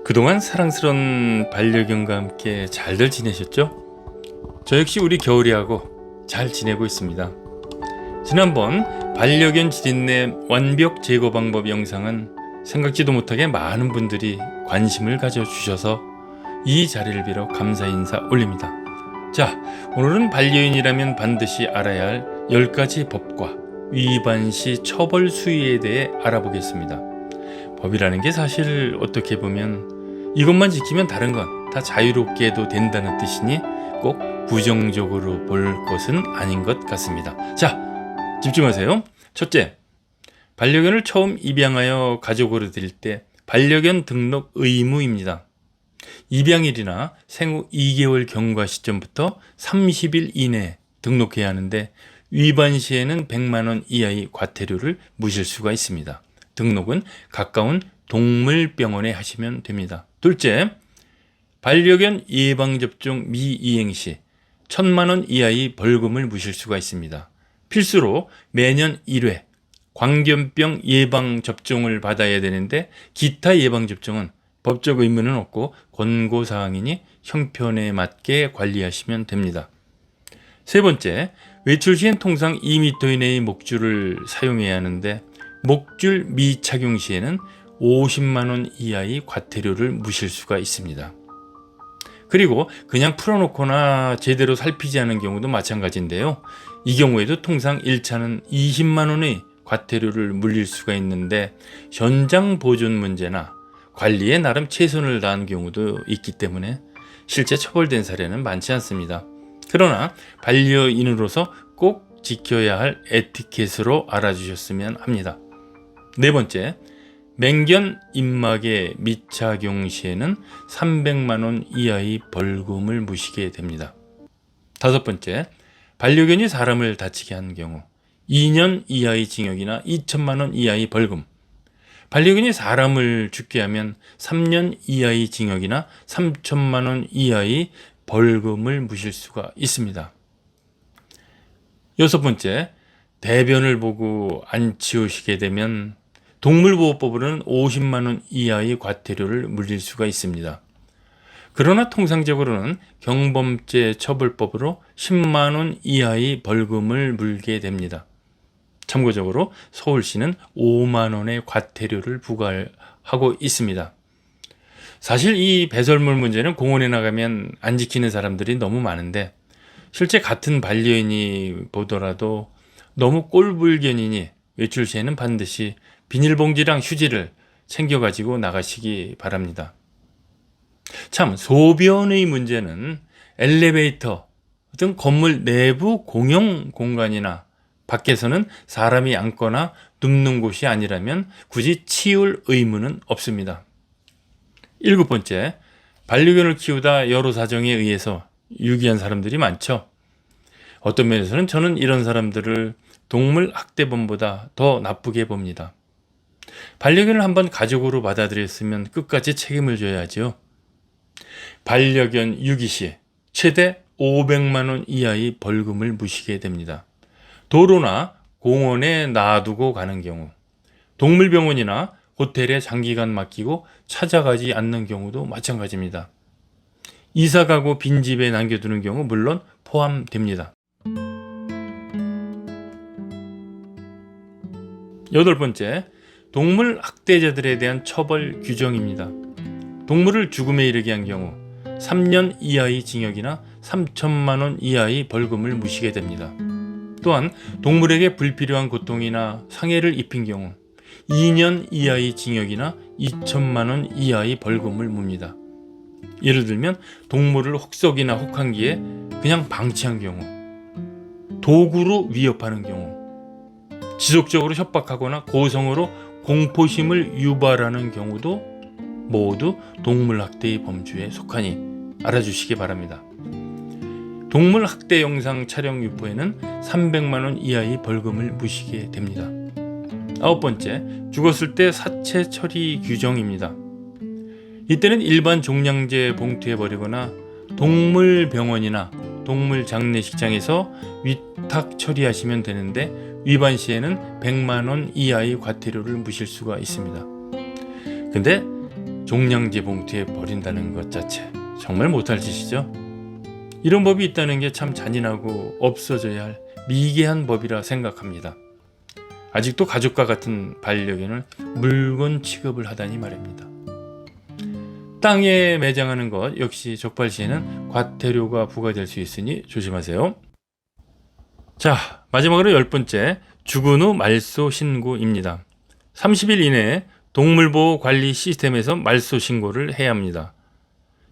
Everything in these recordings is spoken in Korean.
그동안 사랑스러운 반려견과 함께 잘들 지내셨죠? 저 역시 우리 겨울이하고 잘 지내고 있습니다. 지난번 반려견 지린내 완벽 제거 방법 영상은 생각지도 못하게 많은 분들이 관심을 가져주셔서 이 자리를 빌어 감사 인사 올립니다. 자, 오늘은 반려인이라면 반드시 알아야 할 10가지 법과 위반 시 처벌 수위에 대해 알아보겠습니다. 법이라는 게 사실 어떻게 보면 이것만 지키면 다른 건 다 자유롭게 해도 된다는 뜻이니 꼭 부정적으로 볼 것은 아닌 것 같습니다. 자, 집중하세요. 첫째, 반려견을 처음 입양하여 가족으로 들일 때 반려견 등록 의무입니다. 입양일이나 생후 2개월 경과 시점부터 30일 이내에 등록해야 하는데 위반 시에는 100만 원 이하의 과태료를 물실 수가 있습니다. 등록은 가까운 동물병원에 하시면 됩니다. 둘째, 반려견 예방접종 미이행 시 1,000만 원 이하의 벌금을 물실 수가 있습니다. 필수로 매년 1회 광견병 예방접종을 받아야 되는데 기타 예방접종은 법적 의무는 없고 권고사항이니 형편에 맞게 관리하시면 됩니다. 세 번째, 외출 시엔 통상 2m 이내의 목줄을 사용해야 하는데 목줄 미착용 시에는 50만 원 이하의 과태료를 물실 수가 있습니다. 그리고 그냥 풀어놓거나 제대로 살피지 않은 경우도 마찬가지인데요. 이 경우에도 통상 1차는 20만 원의 과태료를 물릴 수가 있는데 현장 보존 문제나 관리에 나름 최선을 다한 경우도 있기 때문에 실제 처벌된 사례는 많지 않습니다. 그러나 반려인으로서 꼭 지켜야 할 에티켓으로 알아주셨으면 합니다. 네 번째, 맹견 입막의 미착용 시에는 300만 원 이하의 벌금을 물시게 됩니다. 다섯 번째, 반려견이 사람을 다치게 한 경우 2년 이하의 징역이나 2천만 원 이하의 벌금, 반려견이 사람을 죽게 하면 3년 이하의 징역이나 3천만 원 이하의 벌금을 물실 수가 있습니다. 여섯 번째, 대변을 보고 안 치우시게 되면 동물보호법으로는 50만 원 이하의 과태료를 물릴 수가 있습니다. 그러나 통상적으로는 경범죄 처벌법으로 10만 원 이하의 벌금을 물게 됩니다. 참고적으로 서울시는 5만 원의 과태료를 부과하고 있습니다. 사실 이 배설물 문제는 공원에 나가면 안 지키는 사람들이 너무 많은데 실제 같은 반려인이 보더라도 너무 꼴불견이니 외출 시에는 반드시 비닐봉지랑 휴지를 챙겨가지고 나가시기 바랍니다. 참, 소변의 문제는 엘리베이터 등 건물 내부 공용 공간이나 밖에서는 사람이 앉거나 눕는 곳이 아니라면 굳이 치울 의무는 없습니다. 일곱 번째, 반려견을 키우다 여러 사정에 의해서 유기한 사람들이 많죠. 어떤 면에서는 저는 이런 사람들을 동물 학대범보다 더 나쁘게 봅니다. 반려견을 한번 가족으로 받아들였으면 끝까지 책임을 져야죠. 반려견 유기 시 최대 500만 원 이하의 벌금을 물시게 됩니다. 도로나 공원에 놔두고 가는 경우, 동물병원이나 호텔에 장기간 맡기고 찾아가지 않는 경우도 마찬가지입니다. 이사 가고 빈집에 남겨두는 경우 물론 포함됩니다. 여덟 번째, 동물 학대자들에 대한 처벌 규정입니다. 동물을 죽음에 이르게 한 경우 3년 이하의 징역이나 3천만 원 이하의 벌금을 물시게 됩니다. 또한 동물에게 불필요한 고통이나 상해를 입힌 경우 2년 이하의 징역이나 2천만 원 이하의 벌금을 묻니다. 예를 들면 동물을 혹석이나 혹한기에 그냥 방치한 경우, 도구로 위협하는 경우, 지속적으로 협박하거나 고성으로 공포심을 유발하는 경우도 모두 동물학대의 범주에 속하니 알아주시기 바랍니다. 동물학대 영상 촬영 유포에는 300만 원 이하의 벌금을 물시게 됩니다. 아홉 번째, 죽었을 때 사체 처리 규정입니다. 이때는 일반 종량제 봉투에 버리거나 동물병원이나 동물 장례식장에서 위탁 처리하시면 되는데 위반 시에는 100만 원 이하의 과태료를 무실 수가 있습니다. 근데 종량제 봉투에 버린다는 것 자체 정말 못할 짓이죠. 이런 법이 있다는 게 참 잔인하고 없어져야 할 미개한 법이라 생각합니다. 아직도 가족과 같은 반려견을 물건 취급을 하다니 말입니다. 땅에 매장하는 것 역시 적발 시에는 과태료가 부과될 수 있으니 조심하세요. 자, 마지막으로 10번째, 죽은 후 말소 신고입니다. 30일 이내에 동물보호 관리 시스템에서 말소 신고를 해야 합니다.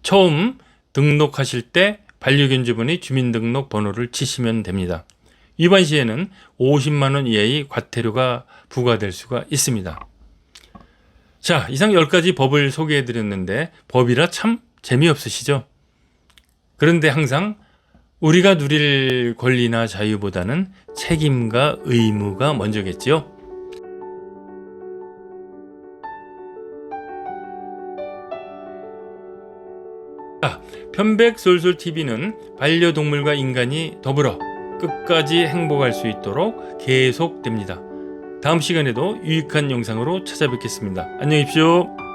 처음 등록하실 때 반려견 주번의 주민등록 번호를 치시면 됩니다. 위반 시에는 50만 원 이하의 과태료가 부과될 수가 있습니다. 자, 이상 10가지 법을 소개해 드렸는데 법이라 참 재미없으시죠? 그런데 항상 우리가 누릴 권리나 자유보다는 책임과 의무가 먼저겠지요? 자, 편백솔솔TV는 반려동물과 인간이 더불어 끝까지 행복할 수 있도록 계속됩니다. 다음 시간에도 유익한 영상으로 찾아뵙겠습니다. 안녕히 계십시오.